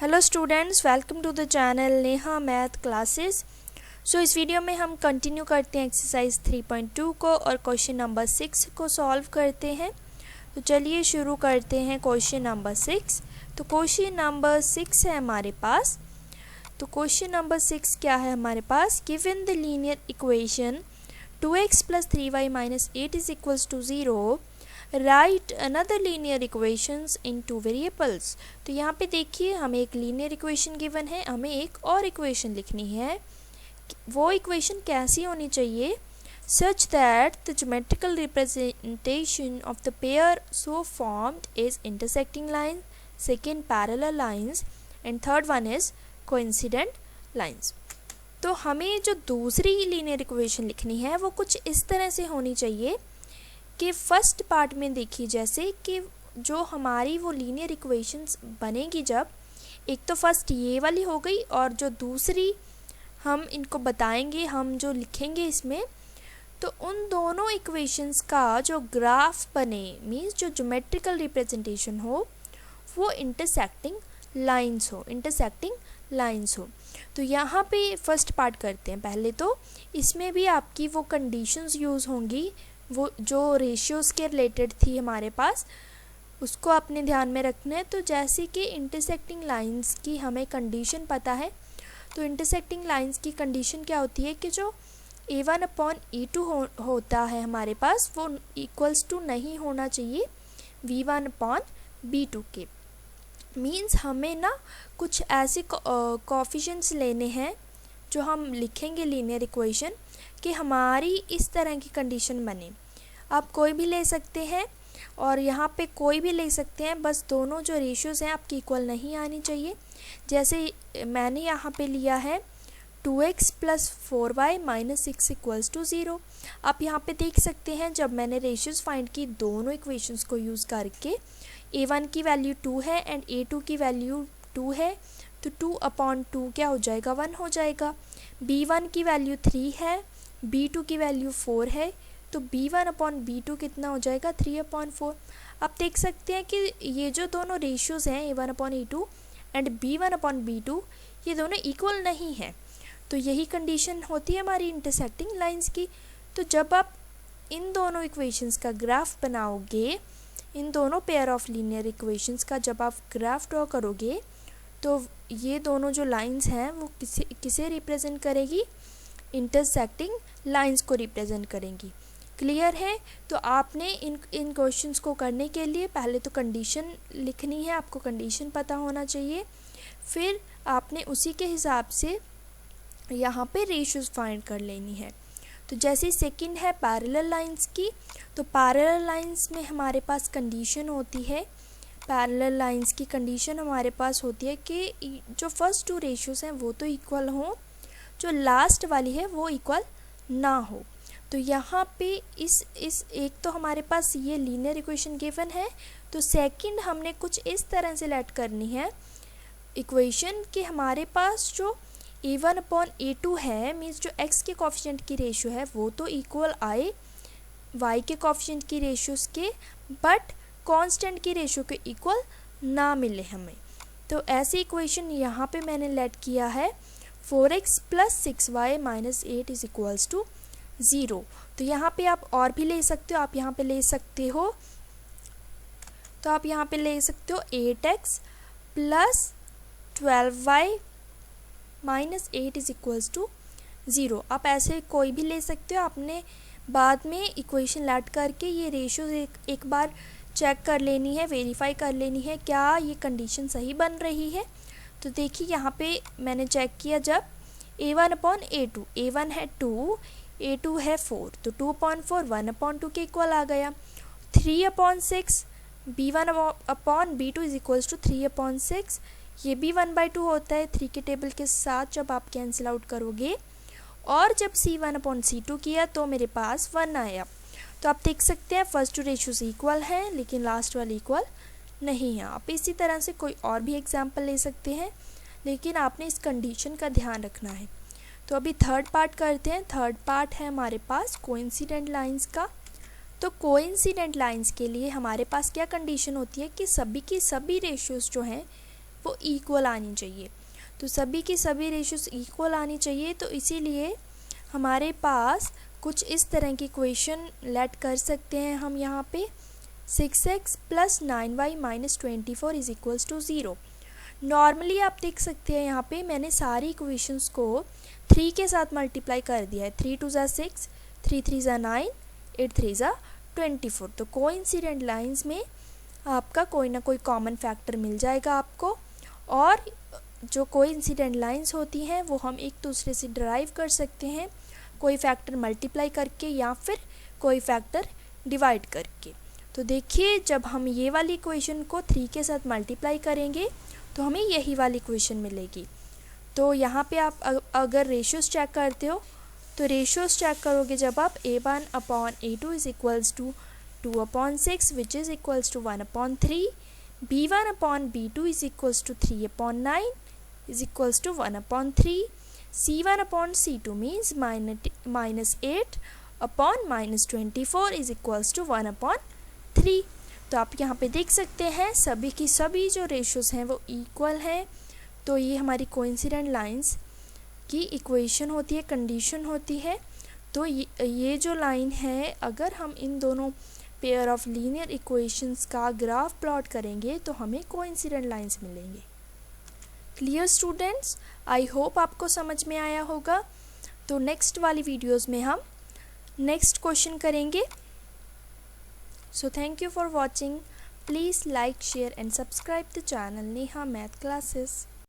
Hello students, welcome to the channel Neha math classes. इस video में हम कंटिन्यू करते हैं एक्सरसाइज 3.2 को और क्वेश्चन नंबर 6 को सॉल्व करते हैं। तो चलिए शुरू करते हैं क्वेश्चन नंबर 6। तो क्वेश्चन नंबर 6 है हमारे पास। तो क्वेश्चन नंबर 6 क्या है हमारे पास? Given the linear equation 2x + 3y - 8 = 0, right another linear equations in two variables. तो यहाँ पे देखिए हमें एक लीनियर इक्वेशन गिवन है, हमें एक और इक्वेशन लिखनी है। वो इक्वेशन कैसी होनी चाहिए? Such that the geometrical representation of the pair so formed is intersecting line, second parallel lines and third one is coincident lines. तो हमें जो दूसरी लीनियर इक्वेशन लिखनी है वो कुछ इस तरह से होनी चाहिए कि फर्स्ट पार्ट में देखिए, जैसे कि जो हमारी वो लीनियर इक्वेशंस बनेगी, जब एक तो फर्स्ट ये वाली हो गई और जो दूसरी हम इनको बताएंगे, हम जो लिखेंगे इसमें, तो उन दोनों इक्वेशंस का जो ग्राफ बने, मीन्स जो ज्योमेट्रिकल रिप्रेजेंटेशन हो वो इंटरसेक्टिंग लाइंस हो। तो यहाँ पे फर्स्ट पार्ट करते हैं। पहले तो इसमें भी आपकी वो कंडीशंस यूज़ होंगी, वो जो रेशियोज़ के रिलेटेड थी हमारे पास, उसको अपने ध्यान में रखना है। तो जैसे कि इंटरसेक्टिंग लाइंस की हमें कंडीशन पता है, तो इंटरसेक्टिंग लाइंस की कंडीशन क्या होती है कि जो a1/e2 होता है हमारे पास, वो इक्वल्स टू नहीं होना चाहिए v1/b2 के। मीन्स हमें ना कुछ ऐसे कोफिशिएंट्स लेने हैं जो हम लिखेंगे लीनियर इक्वेशन कि हमारी इस तरह की कंडीशन बने। आप कोई भी ले सकते हैं और यहाँ पे कोई भी ले सकते हैं, बस दोनों जो रेशियोज़ हैं आपकी इक्वल नहीं आनी चाहिए। जैसे मैंने यहाँ पे लिया है 2x + 4y - 6 = 0। आप यहाँ पे देख सकते हैं, जब मैंने रेशियोज़ फाइंड की दोनों इक्वेशंस को यूज़ करके, a1 की वैल्यू 2 है एंड a2 की वैल्यू 2 है, तो 2/2 क्या हो जाएगा? 1 हो जाएगा। b1 की वैल्यू 3 है, b2 की वैल्यू 4 है, तो b1/b2 कितना हो जाएगा? 3/4। आप देख सकते हैं कि ये जो दोनों रेशियोज़ हैं a1/a2 एंड b1/b2, ये दोनों इक्वल नहीं हैं। तो यही कंडीशन होती है हमारी इंटरसेक्टिंग लाइंस की। तो जब आप इन दोनों इक्वेशंस का ग्राफ बनाओगे, इन दोनों पेयर ऑफ लीनियर इक्वेशंस का जब आप ग्राफ ड्रॉ करोगे, तो ये दोनों जो लाइंस हैं वो किसे रिप्रेजेंट करेगी? इंटरसेक्टिंग लाइंस को रिप्रेजेंट करेंगी। क्लियर है? तो आपने इन क्वेश्चंस को करने के लिए पहले तो कंडीशन लिखनी है, आपको कंडीशन पता होना चाहिए, फिर आपने उसी के हिसाब से यहाँ पे रेशियोज फाइंड कर लेनी है। तो जैसे सेकंड है पैरेलल लाइंस की, तो पैरेलल लाइंस में हमारे पास कंडीशन होती है, पैरेलल लाइंस की कंडीशन हमारे पास होती है कि जो फर्स्ट टू रेशियोज हैं वो तो इक्वल हों, जो लास्ट वाली है वो इक्वल ना हो। तो यहाँ पे इस एक तो हमारे पास ये लीनियर इक्वेशन गिवन है, तो सेकंड हमने कुछ इस तरह से लेट करनी है इक्वेशन कि हमारे पास जो a1/a2 है, मीन्स जो x के कोफिशिएंट की रेशियो है वो तो इक्वल आए y के कोफिशिएंट की रेशियोज़ के, बट कांस्टेंट की रेशियो के इक्वल ना मिले हमें। तो ऐसी इक्वेशन यहाँ पे मैंने लेट किया है 4x + 6y - 8 = 0। तो यहाँ पे आप और भी ले सकते हो, आप यहाँ पे ले सकते हो, तो आप यहाँ पे ले सकते हो 8x + 12y - 8 = 0। आप ऐसे कोई भी ले सकते हो। आपने बाद में इक्वेशन लेट करके ये रेशियो एक बार चेक कर लेनी है, वेरीफाई कर लेनी है क्या ये कंडीशन सही बन रही है। तो देखिए यहाँ पे मैंने चेक किया, जब a1/a2, a1 है 2, a2 है 4, तो 2/4 1/2 के इक्वल आ गया। 3/6 b1/b2 = 3/6, ये भी 1/2 होता है 3 के टेबल के साथ जब आप कैंसिल आउट करोगे, और जब c1/c2 किया तो मेरे पास 1 आया। तो आप देख सकते हैं फर्स्ट टू रेशियोज इक्वल हैं लेकिन लास्ट वाली इक्वल नहीं है। आप इसी तरह से कोई और भी एग्जांपल ले सकते हैं, लेकिन आपने इस कंडीशन का ध्यान रखना है। तो अभी थर्ड पार्ट करते हैं। थर्ड पार्ट है हमारे पास कोइंसिडेंट लाइंस का। तो कोइंसिडेंट लाइंस के लिए हमारे पास क्या कंडीशन होती है कि सभी की सभी रेशियोज़ जो हैं वो इक्वल आनी चाहिए। तो सभी की सभी रेशियोज इक्वल आनी चाहिए, तो इसीलिए हमारे पास कुछ इस तरह की इक्वेशन लेट कर सकते हैं हम यहाँ पे 6x + 9y - 24 is equals to 0। Normally आप देख सकते हैं यहाँ पे मैंने सारी इक्वेशंस को 3 के साथ मल्टीप्लाई कर दिया है। 3 2 ज़ा 6, 3 3 ज़ा 9, 8 3 ज़ा 24। तो कोइंसिडेंट लाइंस में आपका कोई ना कोई कॉमन फैक्टर मिल जाएगा आपको, और जो कोइंसिडेंट लाइंस होती हैं वो हम एक दूसरे से डिराइव कर सकते हैं, कोई फैक्टर मल्टीप्लाई करके या फिर कोई फैक्टर डिवाइड करके। तो देखिए जब हम ये वाली इक्वेशन को 3 के साथ मल्टीप्लाई करेंगे तो हमें यही वाली इक्वेशन मिलेगी। तो यहाँ पे आप अगर रेशियोज चेक करते हो तो रेशियोज चेक करोगे जब आप a1/a2 is equals to 2/6 which is equals to 1/3, b1/b2 is equals to 3/9 is equals to 1/3, c1/c2 means -8/-24 is equals to 1/3। तो आप यहाँ पे देख सकते हैं सभी की सभी जो रेशियोज हैं वो इक्वल हैं। तो ये हमारी कोइंसिडेंट लाइंस की इक्वेशन होती है, कंडीशन होती है। तो ये जो लाइन है, अगर हम इन दोनों पेयर ऑफ लीनियर इक्वेशंस का ग्राफ प्लॉट करेंगे तो हमें कोइंसिडेंट लाइंस मिलेंगे। क्लियर स्टूडेंट्स, आई होप आपको समझ में आया होगा। तो नेक्स्ट वाली वीडियोस में हम नेक्स्ट क्वेश्चन करेंगे। So thank you for watching. Please like, share and subscribe the channel Neha Math Classes.